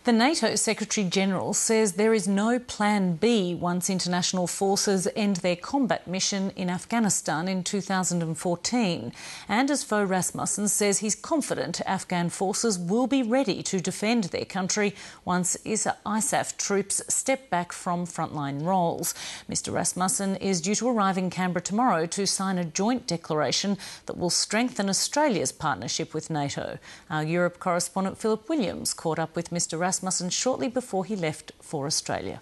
The NATO Secretary-General says there is no plan B once international forces end their combat mission in Afghanistan in 2014. Anders Fogh Rasmussen says he's confident Afghan forces will be ready to defend their country once ISAF troops step back from frontline roles. Mr Rasmussen is due to arrive in Canberra tomorrow to sign a joint declaration that will strengthen Australia's partnership with NATO. Our Europe correspondent Philip Williams caught up with Mr Rasmussen shortly before he left for Australia.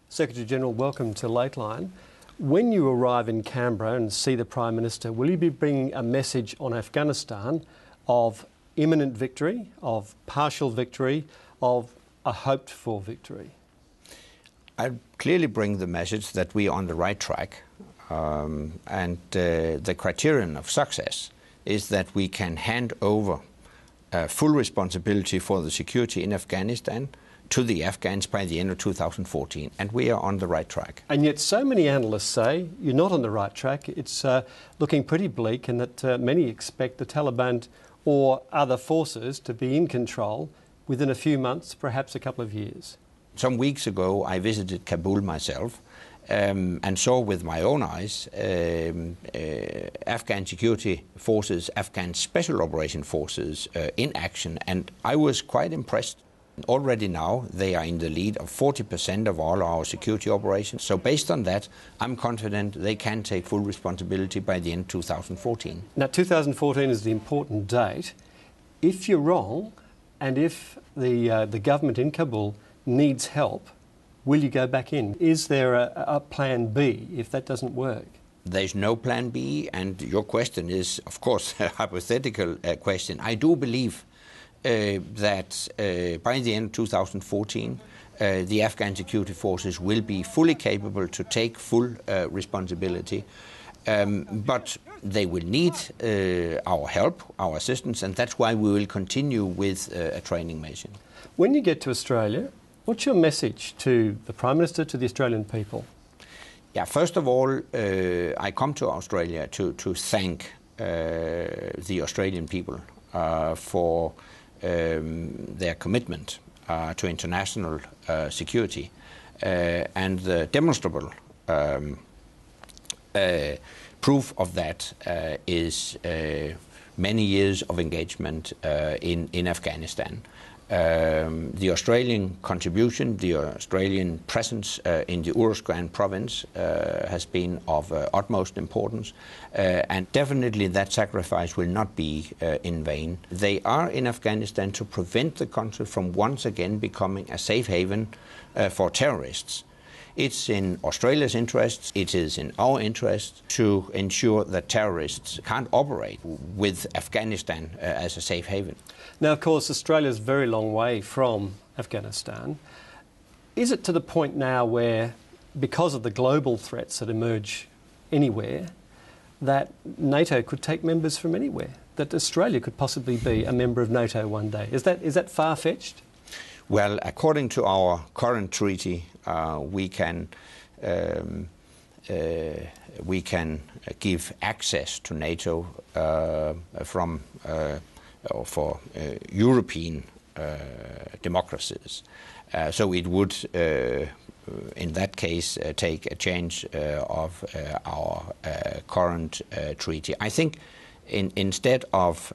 Secretary-General, welcome to Lateline. When you arrive in Canberra and see the Prime Minister, will you be bringing a message on Afghanistan of imminent victory, of partial victory, of a hoped-for victory? I clearly bring the message that we are on the right track, and the criterion of success is that we can hand over full responsibility for the security in Afghanistan to the Afghans by the end of 2014, and we are on the right track. And yet so many analysts say you're not on the right track. It's looking pretty bleak, and that many expect the Taliban or other forces to be in control within a few months, perhaps a couple of years. Some weeks ago I visited Kabul myself and saw with my own eyes Afghan security forces, Afghan special operation forces in action, and I was quite impressed. Already now they are in the lead of 40% of all our security operations. So based on that, I'm confident they can take full responsibility by the end of 2014. Now 2014 is the important date. If you're wrong, and if the government in Kabul needs help, will you go back in? Is there a plan B if that doesn't work? There's no plan B, and your question is, of course, a hypothetical question. I do believe that by the end of 2014, the Afghan security forces will be fully capable to take full responsibility. But they will need our help, our assistance, and that's why we will continue with a training mission. When you get to Australia, what's your message to the Prime Minister, to the Australian people? Yeah, first of all, I come to Australia to thank the Australian people for their commitment to international security and the demonstrable proof of that is many years of engagement in Afghanistan. The Australian contribution, the Australian presence in the Uruzgan province has been of utmost importance, and definitely that sacrifice will not be in vain. They are in Afghanistan to prevent the country from once again becoming a safe haven for terrorists. It's in Australia's interests, it is in our interest to ensure that terrorists can't operate with Afghanistan as a safe haven. Now, of course, Australia's a very long way from Afghanistan. Is it to the point now where, because of the global threats that emerge anywhere, that NATO could take members from anywhere? That Australia could possibly be a member of NATO one day? Is that far-fetched? Well, according to our current treaty, we can give access to NATO for European democracies. So it would, in that case, take a change of our current treaty. I think instead of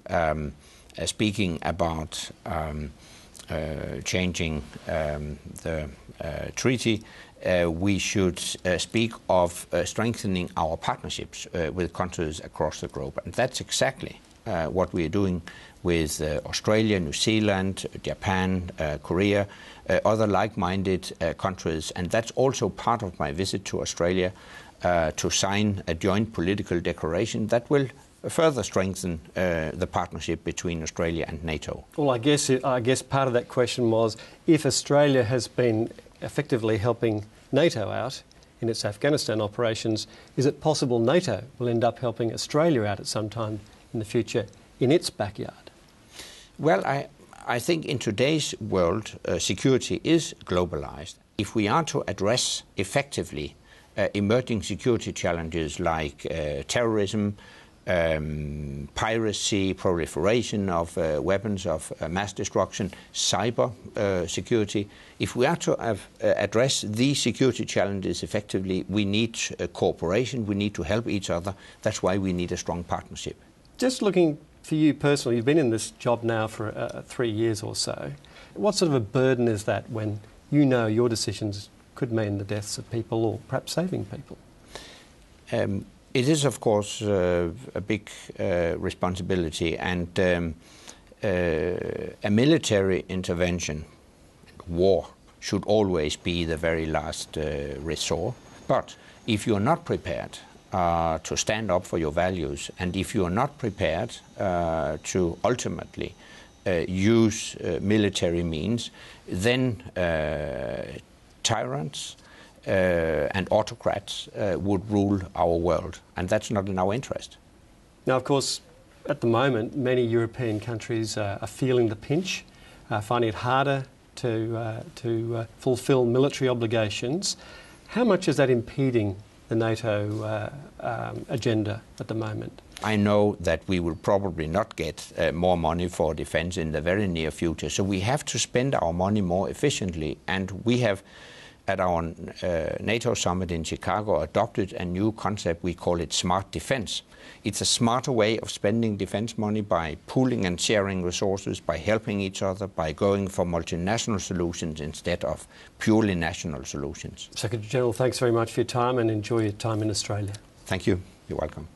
speaking about changing the treaty, we should speak of strengthening our partnerships with countries across the globe. And that's exactly what we are doing with Australia, New Zealand, Japan, Korea, other like-minded countries. And that's also part of my visit to Australia, to sign a joint political declaration that will further strengthen the partnership between Australia and NATO. Well, I guess part of that question was, if Australia has been effectively helping NATO out in its Afghanistan operations, is it possible NATO will end up helping Australia out at some time in the future in its backyard? Well, I think in today's world, security is globalized. If we are to address effectively emerging security challenges like terrorism, piracy, proliferation of weapons of mass destruction, cyber security. If we are to address these security challenges effectively, we need cooperation, we need to help each other. That's why we need a strong partnership. Just looking for you personally, you've been in this job now for 3 years or so. What sort of a burden is that when you know your decisions could mean the deaths of people or perhaps saving people? It is, of course, a big responsibility, and a military intervention, war, should always be the very last resort. But if you're not prepared to stand up for your values, and if you're not prepared to ultimately use military means, then tyrants and autocrats would rule our world, and that's not in our interest. Now, of course, at the moment, many European countries are feeling the pinch, finding it harder to fulfil military obligations. How much is that impeding the NATO agenda at the moment? I know that we will probably not get more money for defense in the very near future, so we have to spend our money more efficiently, and we have at our NATO summit in Chicago adopted a new concept. We call it smart defense. It's a smarter way of spending defense money by pooling and sharing resources, by helping each other, by going for multinational solutions instead of purely national solutions. Secretary General, thanks very much for your time and enjoy your time in Australia. Thank you. You're welcome.